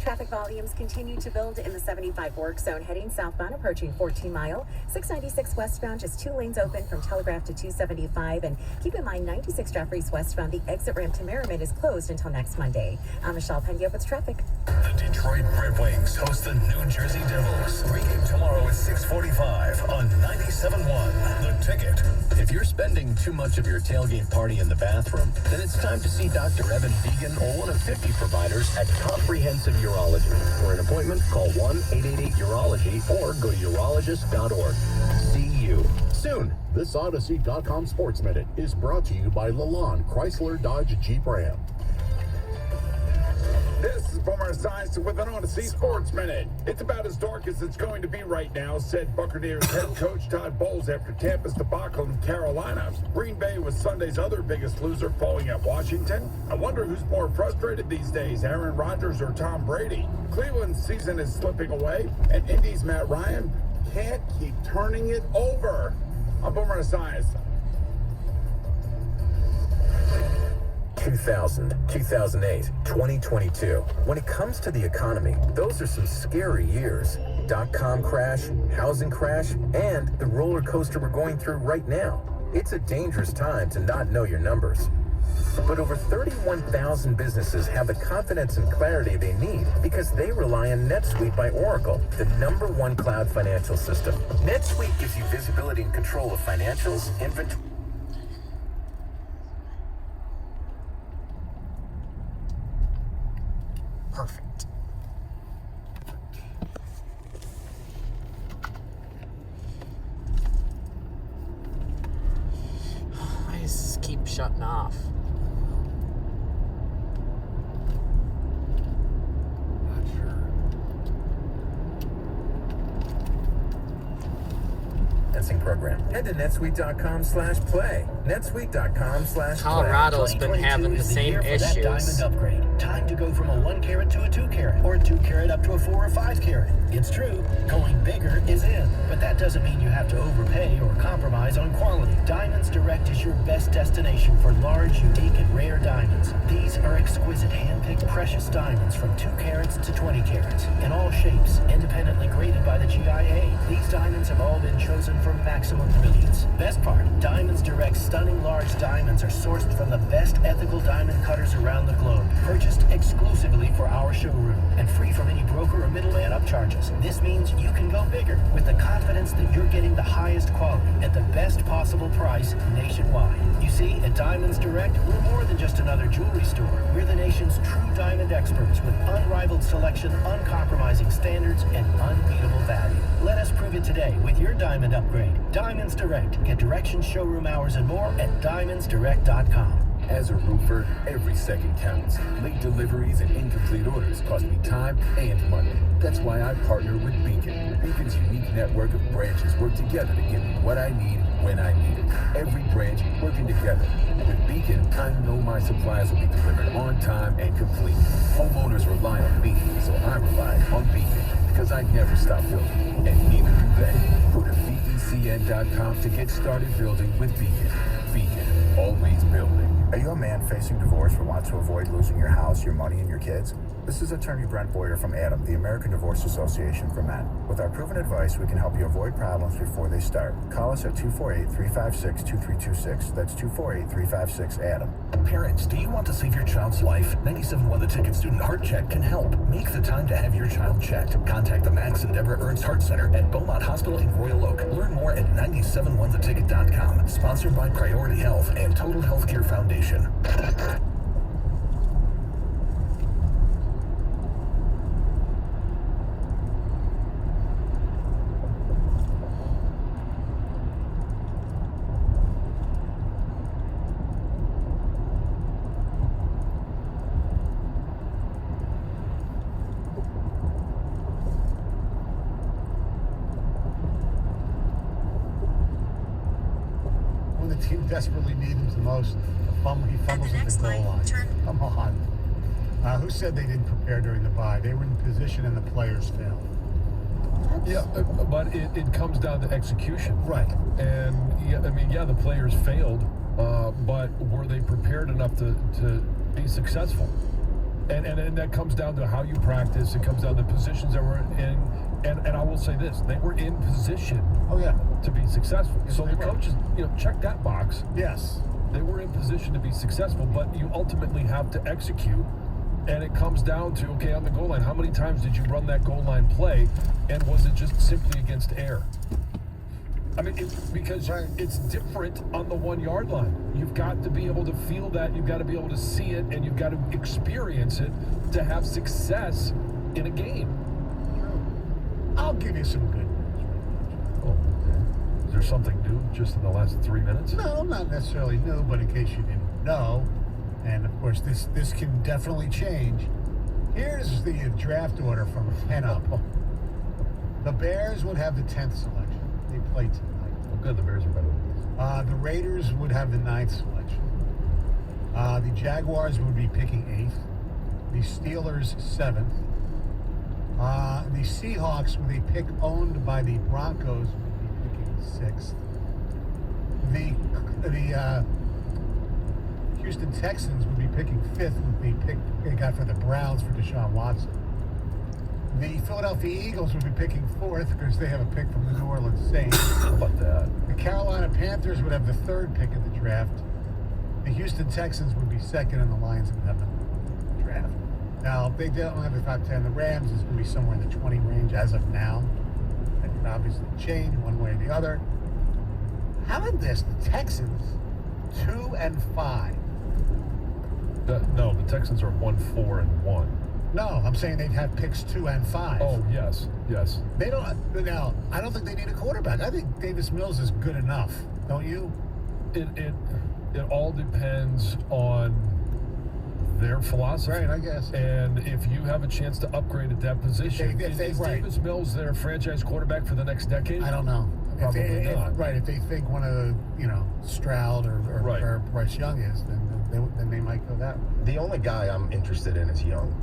Traffic volumes continue to build in the 75 work zone heading southbound approaching 14 Mile. 696 westbound, just 2 lanes open from Telegraph to 275. And keep in mind, 96 Jeffries westbound, the exit ramp to Merriman is closed until next Monday. I'm Michelle Pena with traffic. The Detroit Red Wings host the New Jersey Devils. Pregame tomorrow at 6:45 on 97.1 The Ticket. If you're spending too much of your tailgate party in the bathroom, then it's time to see Dr. Evan Deegan or one of 50 providers at Comprehensive Urology. For an appointment, call 1-888-UROLOGY or go to urologist.org. See you soon. This Odyssey.com Sports Minute is brought to you by Lalonde Chrysler Dodge Jeep Ram. This is Boomer Esiason with an Odyssey Sports Minute. It's about as dark as it's going to be right now, said Buccaneers head coach Todd Bowles after Tampa's debacle in Carolina. Green Bay was Sunday's other biggest loser, falling at Washington. I wonder who's more frustrated these days, Aaron Rodgers or Tom Brady. Cleveland's season is slipping away, and Indy's Matt Ryan can't keep turning it over. I'm Boomer Esiason. 2000, 2008, 2022. When it comes to the economy, those are some scary years. Dot-com crash, housing crash, and the roller coaster we're going through right now. It's a dangerous time to not know your numbers. But over 31,000 businesses have the confidence and clarity they need because they rely on NetSuite by Oracle, the #1 cloud financial system. NetSuite gives you visibility and control of financials, inventory. Perfect. I just keep shutting off. Not sure. Program. Head to netsuite.com/play. netsuite.com/play. Colorado's been having the same issues. Diamond upgrade. Time to go from a 1 carat to a 2 carat, or a 2 carat up to a 4 or 5 carat. It's true, going bigger is in, but that doesn't mean you have to overpay or compromise on quality. Diamonds Direct is your best destination for large, unique, and rare diamonds. These are exquisite, hand-picked, precious diamonds from 2 carats to 20 carats, in all shapes, independently graded by the GIA. These diamonds have all been chosen for maximum brilliance. Best part, Diamonds Direct's stunning large diamonds are sourced from the best ethical diamond cutters around the globe, purchased exclusively for our showroom, and free from any broker or middleman upcharges. This means you can go bigger with the confidence that you're getting the highest quality at the best possible price nationwide. You see, at Diamonds Direct, we're more than just another jewelry store. We're the nation's true diamond experts with unrivaled selection, uncompromising standards, and unbeatable value. Let us prove it today with your diamond upgrade. Diamonds Direct. Get directions, showroom hours, and more at diamondsdirect.com. As a roofer, every second counts. Late deliveries and incomplete orders cost me time and money. That's why I partner with Beacon. Beacon's unique network of branches work together to give me what I need when I need it. Every branch working together. With Beacon, I know my supplies will be delivered on time and complete. Homeowners rely on me, so I rely on Beacon because I never stop building. And neither do they. Go to BECN.com to get started building with Beacon. Beacon, always building. Are you a man facing divorce or want to avoid losing your house, your money, and your kids? This is attorney Brent Boyer from ADAM, the American Divorce Association for Men. With our proven advice, we can help you avoid problems before they start. Call us at 248-356-2326. That's 248-356-ADAM. Parents, do you want to save your child's life? 97.1 The Ticket Student Heart Check can help. Make the time to have your child checked. Contact the Max and Deborah Ernst Heart Center at Beaumont Hospital in Royal Oak. Learn more at 971theticket.com. Sponsored by Priority Health and Total Healthcare Foundation. When the team desperately needs him the most, he fumbles at the goal line. Come on. Who said they didn't prepare during the bye? They were in position and the players failed. Yeah, but it comes down to execution. Right. And, the players failed, but were they prepared enough to be successful? And that comes down to how you practice. It comes down to positions that we're in. And I will say this, they were in position to be successful. Yes, So they the were. coaches, check that box. Yes. They were in position to be successful, but you ultimately have to execute. And it comes down to, okay, on the goal line, how many times did you run that goal line play? And was it just simply against air? I mean, because it's different on the 1 yard line. You've got to be able to feel that. You've got to be able to see it, and you've got to experience it to have success in a game. I'll give you some good news. Oh, okay. Is there something new just in the last 3 minutes? No, not necessarily new, but in case you didn't know, and of course this can definitely change. Here's the draft order from 10 up. The Bears would have the 10th selection. They play tonight. Oh, good. The Bears are better. The Raiders would have the 9th selection. The Jaguars would be picking 8th. The Steelers 7th. The Seahawks, with a pick owned by the Broncos, would be picking 6th. The Houston Texans would be picking 5th with the pick they got for the Browns for Deshaun Watson. The Philadelphia Eagles would be picking 4th because they have a pick from the New Orleans Saints. How about that? The Carolina Panthers would have the 3rd pick of the draft. The Houston Texans would be 2nd, and the Lions would have the draft. Now, if they don't have the top 10, the Rams is going to be somewhere in the 20 range as of now. That can obviously change one way or the other. How about this? The Texans, 2 and 5. No, the Texans are 1-4-1. No, I'm saying they'd have picks 2 and 5. Oh, yes. They don't. Now, I don't think they need a quarterback. I think Davis Mills is good enough. Don't you? It all depends on their philosophy. Right, I guess. And if you have a chance to upgrade at that position, If they is right. Davis Mills their franchise quarterback for the next decade? I don't know. Probably not. If they think one of the, Stroud or Bryce Young is, then they might go that way. The only guy I'm interested in is Young.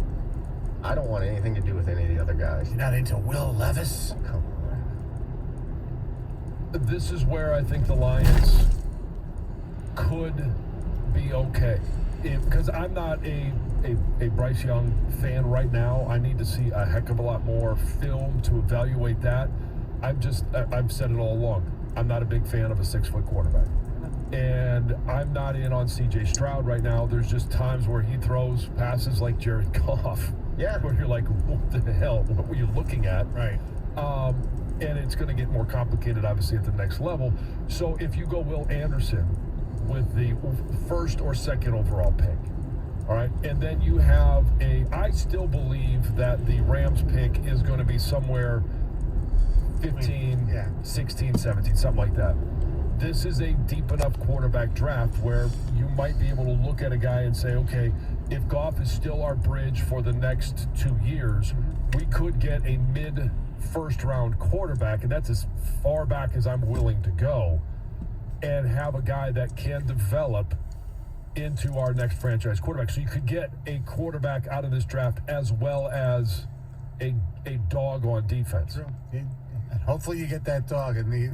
I don't want anything to do with any of the other guys. You're not into Will Levis? Come on. This is where I think the Lions could be okay. Because I'm not a Bryce Young fan right now. I need to see a heck of a lot more film to evaluate that. I've said it all along. I'm not a big fan of a 6-foot quarterback. And I'm not in on C.J. Stroud right now. There's just times where he throws passes like Jared Goff. Yeah. Where you're like, what the hell? What were you looking at? Right. And it's going to get more complicated, obviously, at the next level. So if you go Will Anderson with the 1st or 2nd overall pick, all right, and then you have I still believe that the Rams pick is going to be somewhere 15, 16, 17, something like that. This is a deep enough quarterback draft where you might be able to look at a guy and say, okay, if Goff is still our bridge for the next 2 years, we could get a mid-first round quarterback, and that's as far back as I'm willing to go, and have a guy that can develop into our next franchise quarterback. So you could get a quarterback out of this draft as well as a dog on defense. And hopefully you get that dog. And the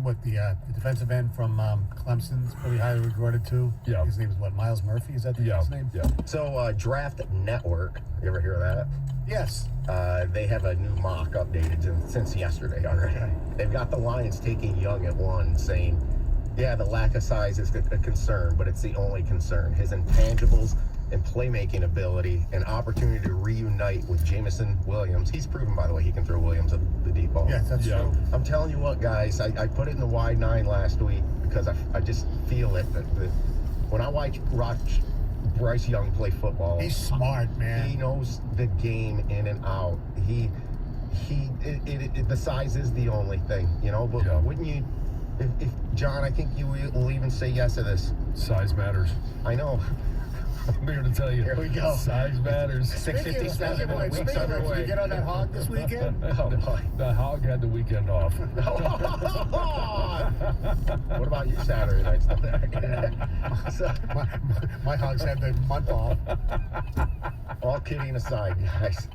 defensive end from Clemson's pretty highly regarded too. Yeah. His name is what? Miles Murphy? Is that the guy's name? Yeah. So, Draft Network, you ever hear of that? Yes. They have a new mock updated since yesterday already. Okay. They've got the Lions taking Young at 1, saying, yeah, the lack of size is a concern, but it's the only concern. His intangibles and playmaking ability and opportunity to reunite with Jameson Williams. He's proven, by the way, he can throw Williams at the deep ball. Yes, that's true. I'm telling you what, guys, I put it in the wide 9 last week because I just feel it. That when I watch Bryce Young play football, He's smart, man. he knows the game in and out. The size is the only thing, but wouldn't you, if John, I think you will even say yes to this. Size matters. I know. I'm here to tell you. Here we go. Size matters. 657 Speaking of, did you get on that hog this weekend? The hog had the weekend off. What about you Saturday nights? My hogs had the month off. All kidding aside, guys,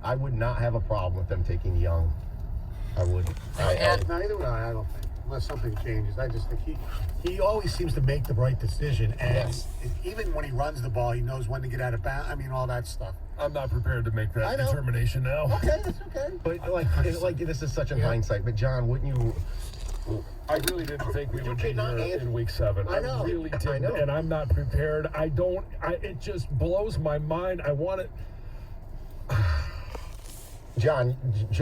I would not have a problem with them taking Young. I wouldn't. Neither would I don't think. unless something changes. I just think he always seems to make the right decision, and even when he runs the ball, he knows when to get out of bounds. I mean, all that stuff. I'm not prepared to make that determination now. Okay, that's okay. But like this is such in hindsight. But John, wouldn't you? I really didn't think we would be cannot here answer- in week 7. I know. I really didn't, I know. and I'm not prepared. It just blows my mind. I want it. John, just